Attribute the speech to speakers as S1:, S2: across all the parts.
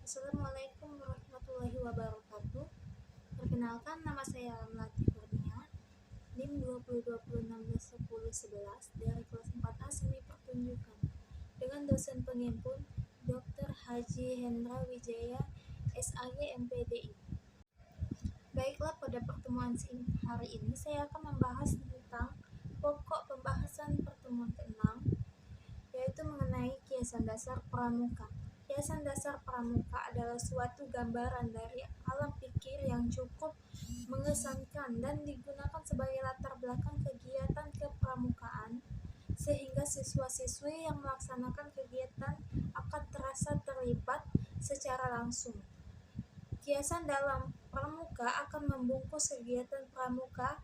S1: Assalamualaikum warahmatullahi wabarakatuh. Perkenalkan, nama saya Melati Kurnia, NIM 2020161011 dari kelas 4A Seni Pertunjukan dengan dosen pengimpun Dr. Haji Hendra Wijaya, SAG MPDI. Baiklah, pada pertemuan hari ini saya akan membahas tentang pokok pembahasan pertemuan ke-6, yaitu mengenai kiasan dasar pramuka. Kiasan dasar pramuka adalah suatu gambaran dari alam pikir yang cukup mengesankan dan digunakan sebagai latar belakang kegiatan kepramukaan, sehingga siswa-siswi yang melaksanakan kegiatan akan terasa terlibat secara langsung. Kiasan dalam pramuka akan membungkus kegiatan pramuka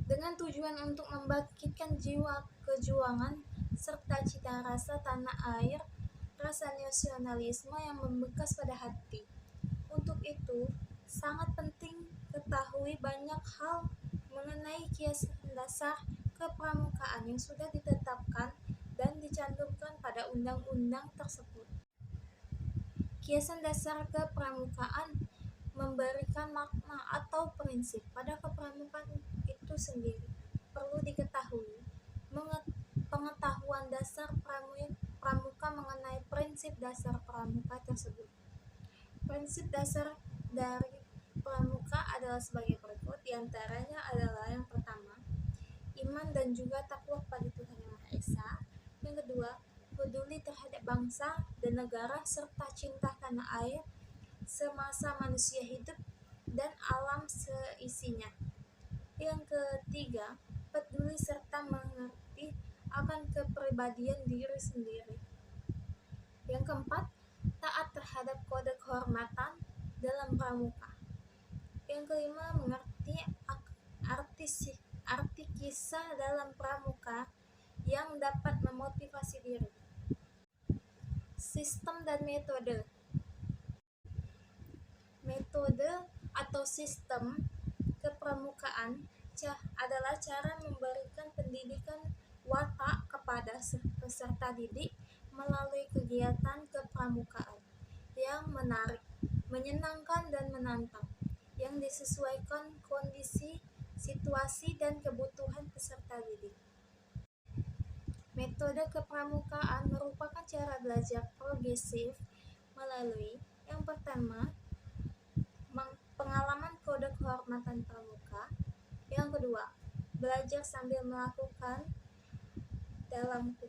S1: dengan tujuan untuk membangkitkan jiwa kejuangan serta cita rasa tanah air, rasa nasionalisme yang membekas pada hati. Untuk itu, sangat penting ketahui banyak hal mengenai kiasan dasar kepramukaan yang sudah ditetapkan dan dicantumkan pada undang-undang tersebut. Kiasan dasar kepramukaan memberikan makna atau prinsip pada kepramukaan itu sendiri. Perlu diketahui, pengetahuan dasar pramuka mengenai prinsip dasar pramuka tersebut. Prinsip dasar dari pramuka adalah sebagai berikut, diantaranya adalah yang pertama, iman dan juga takwa pada Tuhan Yang Maha Esa. Yang kedua, peduli terhadap bangsa dan negara serta cinta tanah air semasa manusia hidup dan alam seisinya. Yang ketiga, peduli serta mengerti akan kepribadian diri sendiri. Yang keempat, taat terhadap kode kehormatan dalam pramuka. Yang kelima, mengerti arti kisah dalam pramuka yang dapat memotivasi diri. Sistem dan metode. Metode atau sistem kepramukaan adalah cara memberikan pendidikan watak kepada peserta didik melalui kegiatan kepramukaan yang menarik, menyenangkan dan menantang, yang disesuaikan kondisi, situasi dan kebutuhan peserta didik. Metode kepramukaan merupakan cara belajar progresif melalui yang pertama, pengalaman kode kehormatan pramuka. Yang kedua, belajar sambil melakukan dalam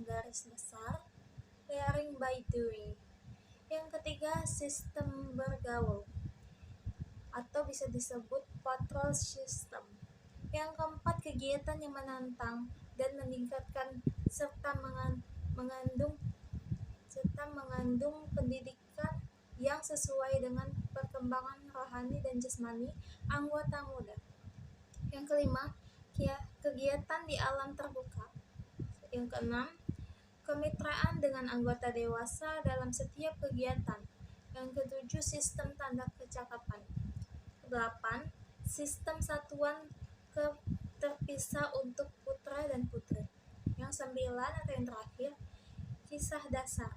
S1: garis besar, learning by doing. Yang ketiga, sistem bergaul atau bisa disebut patrol system. Yang keempat, kegiatan yang menantang dan meningkatkan serta mengandung pendidikan yang sesuai dengan perkembangan rohani dan jasmani anggota muda. Yang kelima, kegiatan di alam terbuka. Yang keenam, kemitraan dengan anggota dewasa dalam setiap kegiatan. Yang ketujuh, sistem tanda kecakapan. Kedelapan, sistem satuan terpisah untuk putra dan putri. Yang sembilan atau yang terakhir, kisah dasar.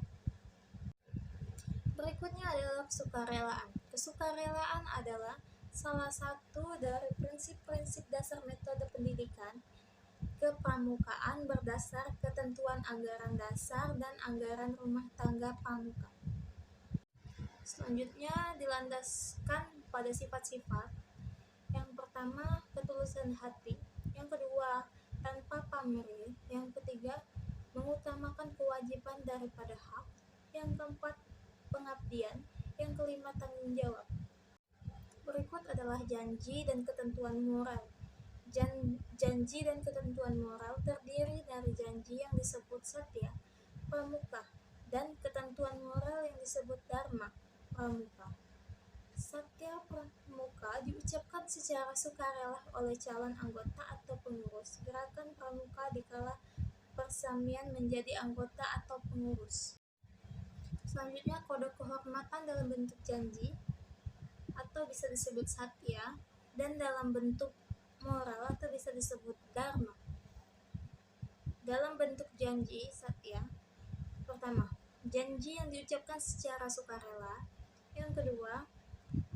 S1: Berikutnya adalah kesukarelaan. Kesukarelaan adalah salah satu dari prinsip-prinsip dasar metode pendidikan kepramukaan berdasar ketentuan anggaran dasar dan anggaran rumah tangga pramuka. Selanjutnya dilandaskan pada sifat-sifat. Yang pertama, ketulusan hati. Yang kedua, tanpa pamrih. Yang ketiga, mengutamakan kewajiban daripada hak. Yang keempat, pengabdian. Yang kelima, tanggung jawab. Berikut adalah janji dan ketentuan moral. Janji dan ketentuan moral terdiri dari janji yang disebut satya pramuka dan ketentuan moral yang disebut dharma pramuka. Satya pramuka diucapkan secara sukarela oleh calon anggota atau pengurus gerakan pramuka dikala persamian menjadi anggota atau pengurus. Selanjutnya, kode kehormatan dalam bentuk janji atau bisa disebut satya dan dalam bentuk moral atau bisa disebut dharma. Dalam bentuk janji satya, pertama, janji yang diucapkan permainan secara sukarela. Yang kedua,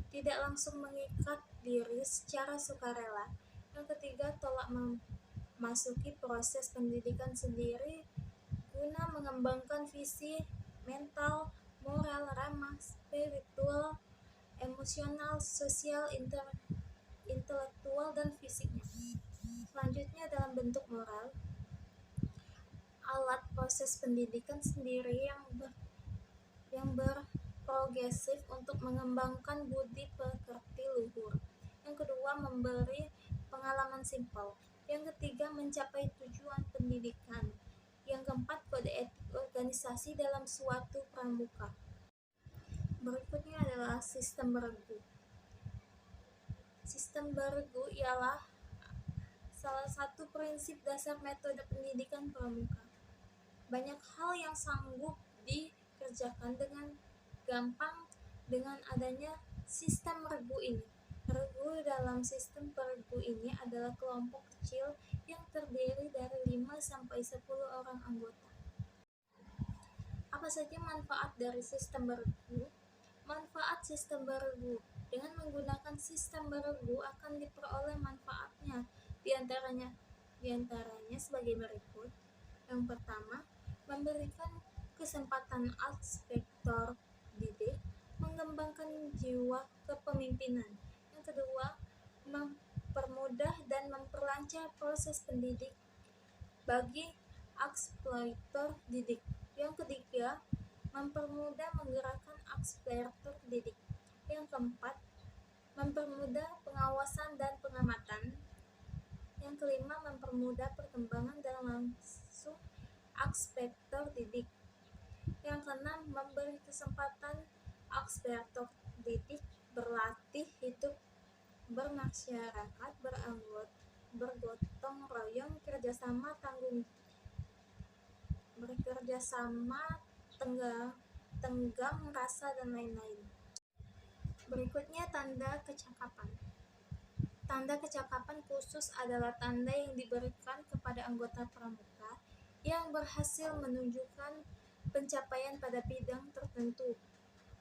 S1: tidak langsung mengikat diri secara sukarela. Yang ketiga, tolak memasuki proses pendidikan sendiri guna mengembangkan visi, mental, moral, ramah, spiritual, emosional, sosial, intelektual, dan fisiknya. Selanjutnya, dalam bentuk moral, alat proses pendidikan sendiri yang berprogresif untuk mengembangkan budi pekerti luhur. Yang kedua, memberi pengalaman simpel. Yang ketiga, mencapai tujuan pendidikan. Yang keempat, kode etik organisasi dalam suatu pramuka. Berikutnya adalah sistem beregu. Sistem beregu ialah salah satu prinsip dasar metode pendidikan pramuka. Banyak hal yang sanggup dikerjakan dengan gampang dengan adanya sistem regu ini. Regu dalam sistem peregu ini adalah kelompok kecil yang terdiri dari 5-10 orang anggota. Apa saja manfaat dari sistem beregu? Manfaat sistem beregu. Dengan menggunakan sistem beregu akan diperoleh manfaatnya. Di antaranya sebagai berikut. Yang pertama, memberikan kesempatan inspektor didik mengembangkan jiwa kepemimpinan. Yang kedua, mempermudah dan memperlancar proses pendidik bagi eksploitor didik. Yang ketiga, mempermudah menggerakkan eksploitor didik. Yang keempat, mempermudah pengawasan dan pengamatan. Yang kelima, mempermudah perkembangan dan langsung ekspektor didik. Yang keenam, memberi kesempatan ekspektor didik berlatih hidup bermasyarakat, bergotong royong, tenggang rasa, dan lain-lain. Berikutnya, tanda kecakapan. Tanda kecakapan khusus adalah tanda yang diberikan kepada anggota pramuka yang berhasil menunjukkan pencapaian pada bidang tertentu.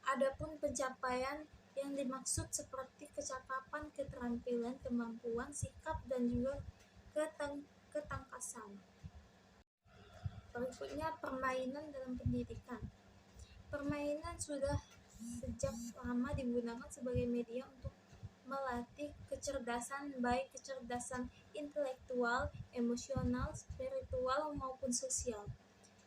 S1: Adapun pencapaian yang dimaksud seperti kecakapan, keterampilan, kemampuan, sikap, dan juga ketangkasan. Berikutnya, permainan dalam pendidikan. Permainan sudah sejak lama digunakan sebagai media untuk melatih kecerdasan, baik kecerdasan intelektual, emosional, spiritual, maupun sosial.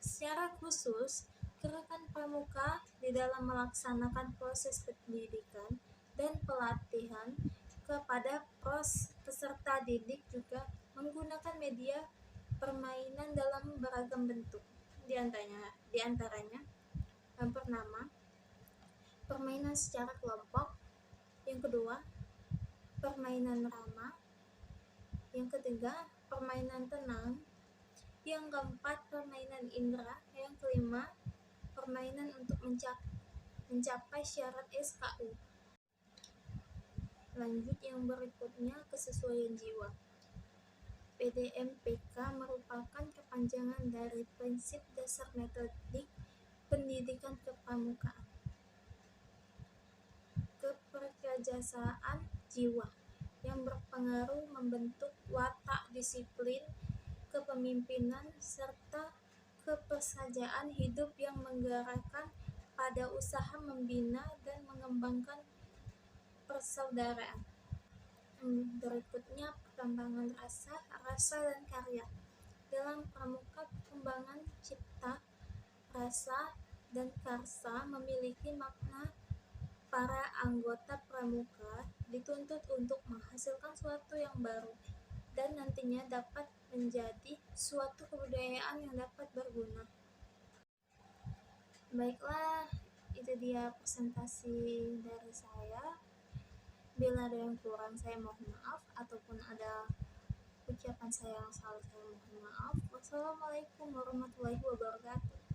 S1: Secara khusus, gerakan pramuka di dalam melaksanakan proses pendidikan dan pelatihan kepada peserta didik juga menggunakan media permainan dalam beragam bentuk. Di antaranya, yang pertama, permainan secara kelompok. Yang kedua, permainan ramah. Yang ketiga, permainan tenang. Yang keempat, permainan indera. Yang kelima, permainan untuk mencapai syarat SKU. Lanjut yang berikutnya, kesesuaian jiwa. PDMPK merupakan kepanjangan dari prinsip dasar metodik pendidikan kepramukaan. Keperkayaan jiwa yang berpengaruh membentuk watak disiplin, kepemimpinan, serta kepersajaan hidup yang menggerakkan pada usaha membina dan mengembangkan persaudaraan. Berikutnya, perkembangan rasa dan karya. Dalam pramuka, perkembangan cipta, rasa, dan karsa memiliki makna. Para anggota pramuka dituntut untuk menghasilkan sesuatu yang baru dan nantinya dapat menjadi suatu kebudayaan yang dapat berguna. Baiklah, itu dia presentasi dari saya. Bila ada yang kurang, saya mohon maaf, ataupun ada ucapan saya yang salah, saya mohon maaf. Wassalamualaikum warahmatullahi wabarakatuh.